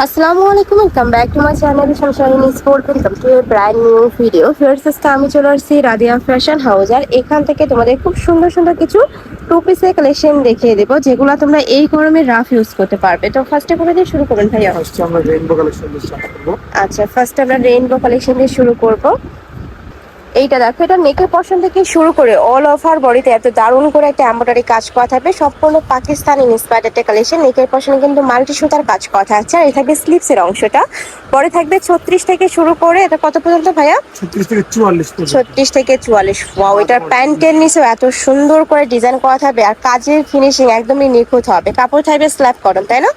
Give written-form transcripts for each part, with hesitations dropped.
আসসালামু আলাইকুম, welcome back to my channel Sunshine sport. Welcome to A brand new video. First আমি চলে আসছি রাদিয়া ফ্যাশন হাউস, আর এখান থেকে তোমাদের খুব সুন্দর সুন্দর কিছু টু পিসের কালেকশন দেখিয়ে দেবো, যেগুলো তোমরা এই গরমে রাফ ইউজ করতে পারবে। তো ফার্স্টে করে দিয়ে শুরু করবেন ভাইয়া? ফার্স্টে আমরা রেইনবো কালেকশন দিয়ে স্টার্ট করব। আচ্ছা, ফার্স্টে আমরা রেইনবো কালেকশন দিয়ে শুরু করব। এইটা দেখো, এটা নেকের পশন থেকে শুরু করে অল ওভার বডিতে এত দারুণ করে একটা এমব্রয়ডারি কাজ করা থাকবে, সম্পূর্ণ পাকিস্তানি ইন্সপায়ার্ড একটা কালেকশন। নেকের পশনে কিন্তু মাল্টি সুতার কাজ করা থাকছে, আর এই থাকবে স্লিভসের অংশটা। পরে থাকবে 36 থেকে শুরু করে এটা কত পর্যন্ত ভাইয়া? 36 থেকে 44 পর্যন্ত। 36 থেকে 44। ওয়াও, এটার প্যান্টের নিচেও এত সুন্দর করে ডিজাইন করা থাকবে, আর কাজের ফিনিশিং একদমই নিখুঁত হবে। কাপড় থাকবে স্ল্যাব কটন, তাই না?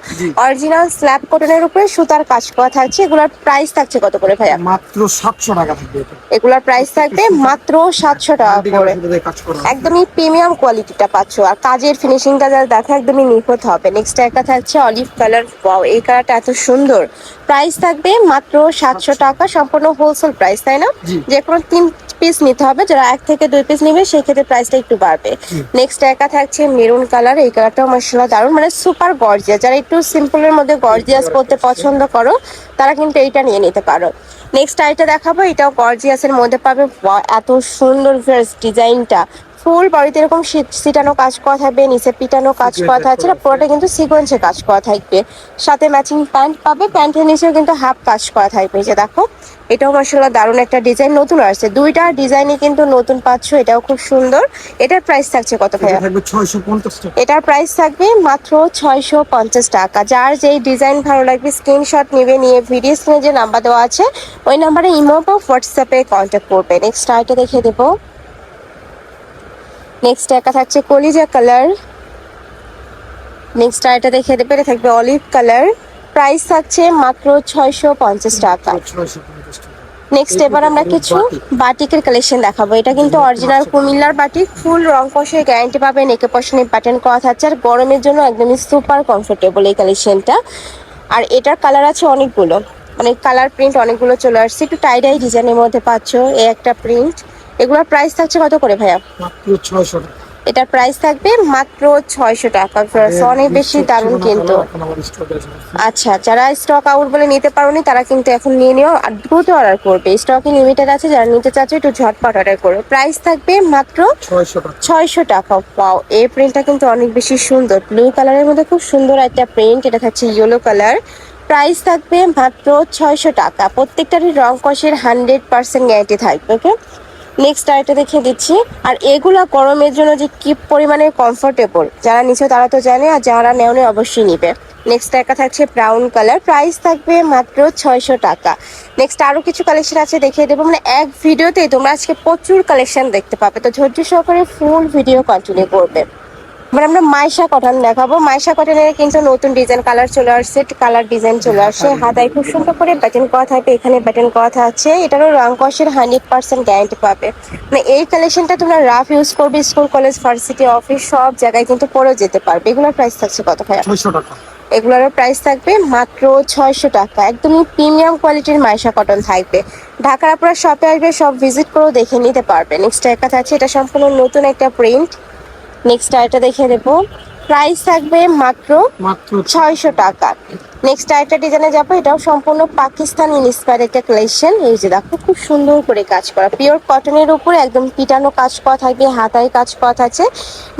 অরিজিনাল স্ল্যাব কটনের উপরে সুতার কাজ করা থাকছে। এগুলোর প্রাইস থাকছে কত করে ভাইয়া? মাত্র 700 টাকা থাকবে এটা। এগুলোর প্রাইস থাকবে মাত্র 700 টাকা করে। একদমই প্রিমিয়াম কোয়ালিটিটা পাচ্ছ, আর কাজের ফিনিশিংটা যা দেখো একদমই নিখুঁত হবে। নেক্সট একটা থাকছে অলিভ কালার। ওয়াও, এই কালারটা এত সুন্দর। প্রাইস থাকবে মাত্র 700 টাকা, সম্পূর্ণ হোলসেল প্রাইস, তাই না? যে কোনো 3 পিস নিতে হবে, যারা 1 থেকে 2 পিস নেবে সেই ক্ষেত্রে প্রাইসটা একটু বাড়বে। নেক্সট একটা থাকছে মেরুন কালার। এই কালারটাও মাশাআল্লাহ দারুণ, মানে সুপার গর্জিয়াস। যারা একটু সিম্পলের মধ্যে গর্জিয়াস করতে পছন্দ করো তারা কিন্তু এইটা নিয়ে নিতে পারো। নেক্সট আইটা দেখাবো, এটাও গর্জিয়াসের মধ্যে পাবে। এত সুন্দর ডিজাইনটা, ফুল বডিতে এরকম সিটানো কাজ করা থাকবে, নিচে পিটানো কাজ করা থাকছে, পুরোটা কিন্তু সিকোয়েন্সে কাজ করা থাকবে। সাথে ম্যাচিং প্যান্ট পাবে, প্যান্টের নিচেও কিন্তু হাফ কাজ করা থাকবে। যে দেখো, এটাও মাশাআল্লাহ দারুণ একটা ডিজাইন, নতুন আসছে। দুইটা ডিজাইনই কিন্তু নতুন পাচ্ছ, এটাও খুব সুন্দর। এটার প্রাইস থাকছে কত ভাইয়া? থাকবে 650 টাকা। এটার প্রাইস থাকবে মাত্র 650 টাকা। যার যেই ডিজাইন ভালো লাগবে স্ক্রিনশট নিবে, নিয়ে ভিডিও স্ক্রিনে যে নাম্বার দেওয়া আছে ওই নাম্বারে ইমো বা হোয়াটসঅ্যাপে কন্ট্যাক্ট করবে। নেক্সট আইটা দেখে দেবো। নেক্সট একটা থাকছে কলিজা কালার। নেক্সট আইটা দেখে দেবে, এটা থাকবে অলিভ কালার। প্রাইস থাকছে মাত্র 650 টাকা। 650 টাকা। নেক্সট এবার আমরা কিছু বাটিকের কালেকশন দেখাবো। এটা কিন্তু অরিজিনাল কুমিল্লার বাটিক, ফুল রং কষের গ্যারান্টি পাবে। নেকে পশনে প্যাটার্ন করা থাকছে, আর গরমের জন্য একদমই সুপার কমফোর্টেবল এই কালেকশনটা। আর এটার কালার আছে অনেকগুলো, মানে কালার প্রিন্ট অনেকগুলো চলে আসছে। একটু টাইডাই ডিজাইনের মধ্যে পাচ্ছ এই একটা প্রিন্ট। এগুলোর প্রাইস থাকছে কত করে ভাইয়া? মাত্র 600 টাকা। এটার প্রাইস থাকবে মাত্র 600 টাকা। অনেক বেশি দারুণ কিন্তু। আচ্ছা, যারা স্টক আউট বলে নিতে পারোনি তারা কিন্তু এখন নিয়ে নিও, আর দ্রুত অর্ডার করবে। স্টকে লিমিটেড আছে, যারা নিতে চাচ্ছে একটু ঝটপট অর্ডার করবে। প্রাইস থাকবে মাত্র 600 টাকা। পাও, এই প্রিন্টটা কিন্তু অনেক বেশি সুন্দর, ব্লু কালারের মধ্যে খুব সুন্দর একটা প্রিন্ট। এটা থাকছে ইয়েলো কালার। প্রাইস থাকবে মাত্র 600 টাকা। প্রত্যেকটারই রং কষের 100% গ্যারান্টি থাকবে। ওকে, নেক্সট আইটা দেখিয়ে দিচ্ছি। আর এগুলা গরমের জন্য যে কি পরিমাণে কমফোর্টেবল, যারা নিচ্ছে তারা তো জানে, আর যারা নেওনি অবশ্যই নিবে। নেক্সট একটা থাকছে ব্রাউন কালার। প্রাইস থাকবে মাত্র 600 টাকা। নেক্সট আরো কিছু কালেকশন আছে, দেখিয়ে দেবো। মানে এক ভিডিওতেই তোমরা আজকে প্রচুর কালেকশন দেখতে পাবে, তো ধৈর্য সহকারে ফুল ভিডিও কন্টিনিউ করবে। মানে আমরা মাইশা কটন দেখাবো। মাইশা কটনের কিন্তু নতুন ডিজাইন কালার চলে আসছে, কালার ডিজাইন চলে আসছে। হাতায় খুব সুন্দর করে ব্যাটন করা থাকবে, এখানে ব্যাটন করা আছে। এটারও রং কষের 100% গ্যারান্টি পাবে। মানে এই কালেকশনটা তোমরা রাফ ইউজ করবে, স্কুল কলেজ ভার্সিটি অফিস সব জায়গায় কিন্তু পরেও যেতে পারবে। এগুলোর প্রাইস থাকছে কত ভাইয়া? 600 টাকা। এগুলোর প্রাইস থাকবে মাত্র 600 টাকা। একদমই প্রিমিয়াম কোয়ালিটির মাইশা কটন থাকবে। ঢাকার আপনারা শপে আসবে, সব ভিজিট করেও দেখে নিতে পারবে। নেক্সট একটা থাকছে, এটা সম্পূর্ণ নতুন একটা প্রিন্ট। নেক্সট আইটা দেখে দেবো। প্রাইস থাকবে মাত্র 600 টাকা। নেক্সট আইটা ডিজাইনে যাবো। এটাও সম্পূর্ণ পাকিস্তান ইন্সপায়ার্ড একটা কালেকশন। এই যে দেখো, খুব সুন্দর করে কাজ করা, পিওর কটনের উপরে একদম পিটানো কাজ করা থাকবে, হাতায় কাজ করা আছে।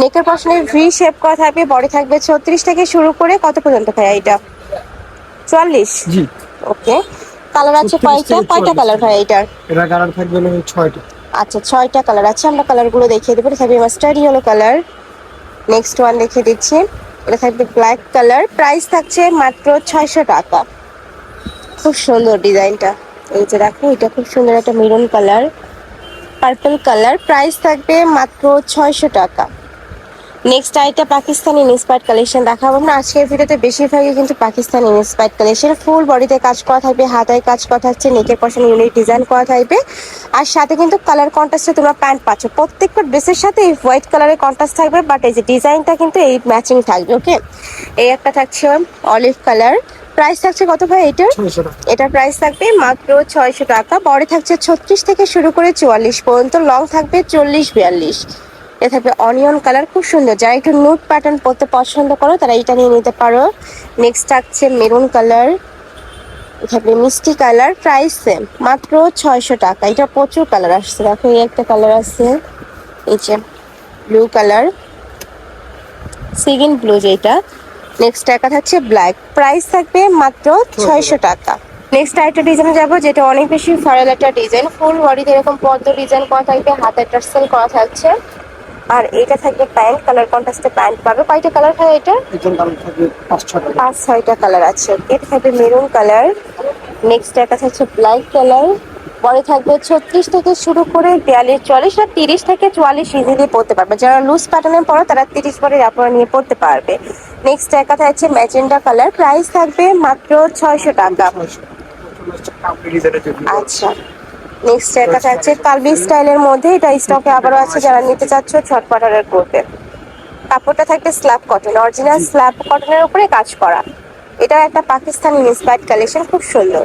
নেকের পশনে ভি শেপ করা থাকবে। বডি থাকবে 36 থেকে শুরু করে কত পর্যন্ত ভাইয়া এটা? 44। জি। ওকে, কালার আছে কয়টা? কয়টা কালার ভাই এটার? এটা কালার থাকবে 6টা। আচ্ছা, 6টা কালার আছে। আমরা কালারগুলো দেখিয়ে দেবো। থাকবে mustard yellow colour. Next one দেখিয়ে দিচ্ছি, এটা থাকবে ব্ল্যাক কালার। প্রাইস থাকছে মাত্র 600 টাকা। খুব সুন্দর ডিজাইনটা। এই যে দেখো, এটা খুব সুন্দর একটা maroon colour, purple colour. Price থাকবে মাত্র 600 টাকা। নেক্সট আইটা পাকিস্তানি ইন্সপায়ার্ড কালেকশন দেখাবো না আজকের ভিডিওতে। বেশিরভাগই কিন্তু পাকিস্তানি ইন্সপায়ার্ড কালেকশন। ফুল বডিতে কাজ করা থাকবে, হাতায় কাজ করা থাকছে, নেকের পশনে ইউনিক ডিজাইন করা থাকবে। আর সাথে কিন্তু কালার কন্ট্রাস্টে তোমরা প্যান্ট পাচ্ছ। প্রত্যেকটা ড্রেসের সাথে এই হোয়াইট কালারের কন্ট্রাস্ট থাকবে, বাট এই যে ডিজাইনটা কিন্তু এই ম্যাচিং থাকবে। ওকে, এই একটা থাকছে অলিভ কালার। প্রাইস থাকছে কত ভাই এটার? 600 টাকা। এটার প্রাইস থাকবে মাত্র 600 টাকা। বডি থাকছে 36 থেকে শুরু করে 44 পর্যন্ত, লং থাকবে 40-42। এ থাকবে অনিয়ন কালার, খুব সুন্দর। যারা একটু নুট প্যাটার্ন পরতে পছন্দ করো তারা এটা নিয়ে নিতে পারো। নেক্সট থাকছে মেরুন কালার। থাকবে মিষ্টি কালার, প্রাইস সেম, মাত্র 600 টাকা। এটা প্রচুর কালার আসছে, দেখো এই একটা কালার আছে, এই যে ব্লু কালার, সিগিন ব্লু যেটা। নেক্সট একটা থাকছে ব্ল্যাক, প্রাইস থাকবে মাত্র 600 টাকা। নেক্সট আরেকটা ডিজাইনে যাবো, যেটা অনেক বেশি ভাইরাল একটা ডিজাইন, ফুল বডিতে এরকম পদ্ম ডিজাইন করা থাকবে, হাতে টার্সেল করা থাকছে। আর এটা থাকবে প্যান্ট, কালার কন্ট্রাস্টে প্যান্ট পাবে। কয়টা কালার হয় এটা? এটার দাম থাকবে 5-6 টাকা। 5-6টা কালার আছে। এটা থাকবে মেরুন কালার, নেক্সট একটা থাকছে ব্ল্যাক কালার। পরে থাকবে 36 থেকে শুরু করে 42, 44 আর 30 থেকে 44 ইজিলি পড়তে পারবে। যারা লুজ প্যাটার্নে পড়ো তারা 30 পরে আপনারা নিয়ে পড়তে পারবে। নেক্সট একটা থাকছে ম্যাজেন্ডা কালার, প্রাইস থাকবে মাত্র 600 টাকা। 600 কাপড় ডিজাইনের জন্য। আচ্ছা, নেক্সট একটা থাকছে কালবি স্টাইলের মধ্যে, এটা স্টকে আবারও আছে, যারা নিতে চাচ্ছ ঝটপট অর্ডার করবে। কাপড়টা থাকবে স্ল্যাব কটন, অরিজিনাল স্ল্যাব কটনের উপরে কাজ করা। এটা একটা পাকিস্তানি ইন্সপায়ার্ড কালেকশন, খুব সুন্দর,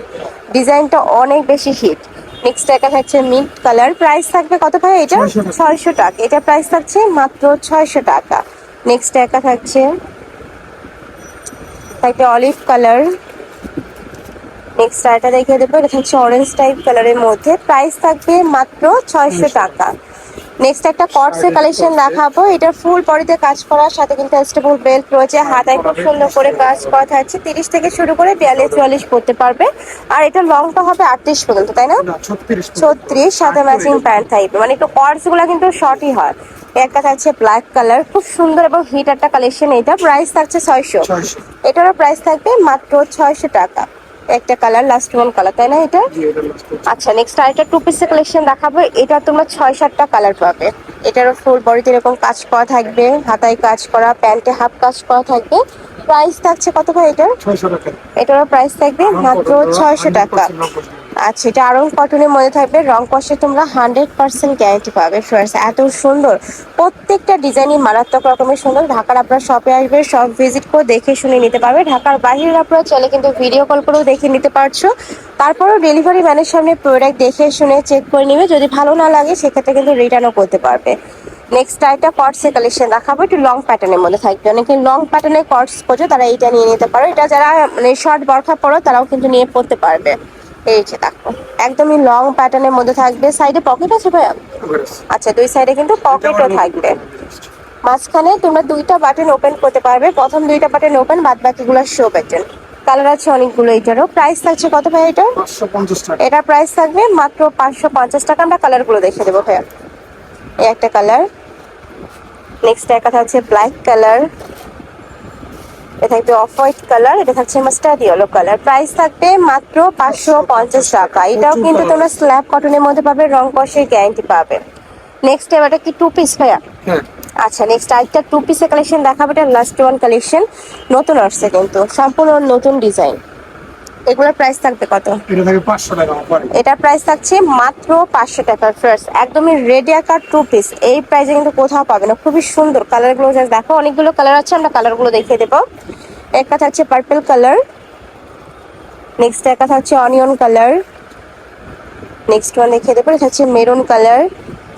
ডিজাইনটা অনেক বেশি হিট। নেক্সট একটা থাকছে মিন্ট কালার, প্রাইস থাকবে কত ভাই এটা? 600 টাকা। এটা প্রাইস থাকছে মাত্র 600 টাকা। নেক্সট একটা থাকছে অলিভ কালার, নেক্সট আরেকটা দেখিয়ে দেবো, এটা হচ্ছে অরেঞ্জ টাইপ কালারের মধ্যে, প্রাইস থাকবে মাত্র 600 টাকা। নেক্সট একটা কটসের কালেকশন দেখাবো, এটা ফুল বডিতে কাজ করার সাথে কিন্তু স্টেবল বেল্ট রয়েছে, হাতায় খুব সুন্দর করে কাজ করা থাকছে। 30 থেকে শুরু করে 42, 44 পড়তে পারবে। আর এটা লংটা হবে 38 পর্যন্ত, তাই না? না 36 36, সাথে ম্যাচিং প্যান্ট থাকবে, মানে একটু কটস গুলো কিন্তু শর্টই হয়। একটা থাকছে ব্ল্যাক কালার, খুব সুন্দর এবং হিট একটা কালেকশন। এটা প্রাইস থাকছে 600। 600। এটারও প্রাইস থাকবে মাত্র 600 টাকা। একটা কালার, লাস্ট ওয়ান কালার, তাই না এটা? জি এটা লাস্ট। আচ্ছা, নেক্সট আরেকটা টু পিসের কালেকশন দেখাবো, এটা তোমরা 6-7টা কালার পাবে। এটারও ফুল বডিতে এরকম কাজ করা থাকবে, হাতায় কাজ করা, প্যান্টে হাফ কাজ করা থাকবে। প্রাইস থাকছে কত ভাই এটার? 600 টাকা। এটারও প্রাইস থাকবে মাত্র 600 টাকা। আচ্ছা, এটা আরং কটনের মধ্যে থাকবে, রং কষে তোমরা 100% গ্যারান্টি পাবে। ফ্রেন্ডস, এত সুন্দর, প্রত্যেকটা ডিজাইনই মারাত্মক রকমের সুন্দর। ঢাকার আপনারা শপে আসবে, সব ভিজিট করে দেখে শুনে নিতে পারবে। ঢাকার বাইরের আপনারা চলে কিন্তু ভিডিও কল করেও দেখে নিতে পারছো। তারপরেও ডেলিভারি ম্যানের সামনে প্রোডাক্ট দেখে শুনে চেক করে নিবে, যদি ভালো না লাগে সেক্ষেত্রে কিন্তু রিটার্নও করতে পারবে। নেক্সট আরেকটা কটসের কালেকশন দেখাবো, একটু লং প্যাটার্নের মধ্যে থাকবে। অনেকে লং প্যাটার্নে কটস করছো, তারা এইটা নিয়ে নিতে পারো। এটা যারা মানে শর্ট বরখা পরো তারাও কিন্তু নিয়ে পড়তে পারবে। এই যে দেখো, একদমই লং প্যাটার্নের মধ্যে থাকবে। সাইডে পকেট আছে ভাইয়া? আচ্ছা, দুই সাইডে কিন্তু পকেটও থাকবে। মাঝখানে তোমরা দুইটা বাটন ওপেন করতে পারবে, প্রথম দুইটা বাটন ওপেন, বাদ বাকিগুলো শো বাটন। কালার আছে অনেকগুলো। এটারও প্রাইস থাকছে কত ভাই এটা? 550 টাকা। এটার প্রাইস থাকবে মাত্র 550 টাকা। আমরা কালারগুলো দেখে দেবো ভাইয়া। এই একটা কালার, নেক্সট একটা থাকছে ব্ল্যাক কালার, এটা থাকবে অফ হোয়াইট কালার, এটা থাকছে মাস্টার্ড ইয়েলো কালার। প্রাইস থাকবে মাত্র 550 টাকা। এটাও কিন্তু তোমরা স্ল্যাব কটনের মধ্যে পাবে, রং কষের গ্যারান্টি পাবে। নেক্সট এবারটা কি টু পিস ভাইয়া? হ্যাঁ। আচ্ছা, নেক্সট আরেকটা টু পিসের কালেকশন দেখাবো, এটা লাস্ট ওয়ান কালেকশন, নতুন আসছে কিন্তু সম্পূর্ণ নতুন ডিজাইন। এগুলোর প্রাইস থাকবে কত? এটা থাকে 500 টাকা অফারে। এটার প্রাইস থাকছে মাত্র 500 টাকা। ফার্স্ট একদমই রেডি আকার টু পিস, এই প্রাইসে কিন্তু কোথাও পাবে না। খুবই সুন্দর কালারগুলো, জাস্ট দেখো, অনেকগুলো কালার আছে, আমরা কালারগুলো দেখিয়ে দেবো। একটা থাকছে পার্পল কালার, নেক্সট একটা থাকছে অনিয়ন কালার, নেক্সট ওয়ান দেখিয়ে দেবো, এটা হচ্ছে maroon colour.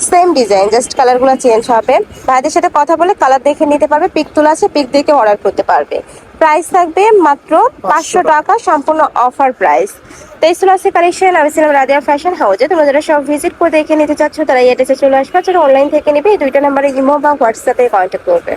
Same design, just কালারগুলো চেঞ্জ হবে। ভাইদের সাথে কথা বলে কালার দেখে নিতে পারবে, পিক তোলা আছে, পিক দেখে অর্ডার করতে পারবে। প্রাইস থাকবে মাত্র 500 টাকা, সম্পূর্ণ অফার প্রাইস। তেইশে কালেকশন, আমি ছিলাম রাদিয়া ফ্যাশন হাউজে। তোমরা যারা সব ভিজিট করে দেখে নিতে চাচ্ছ তারা এই অ্যাড্রেসে চলে আসবে, যারা অনলাইন থেকে নিবে এই দুইটা নাম্বারে ইমো বা হোয়াটসঅ্যাপে কন্ট্যাক্ট করবে।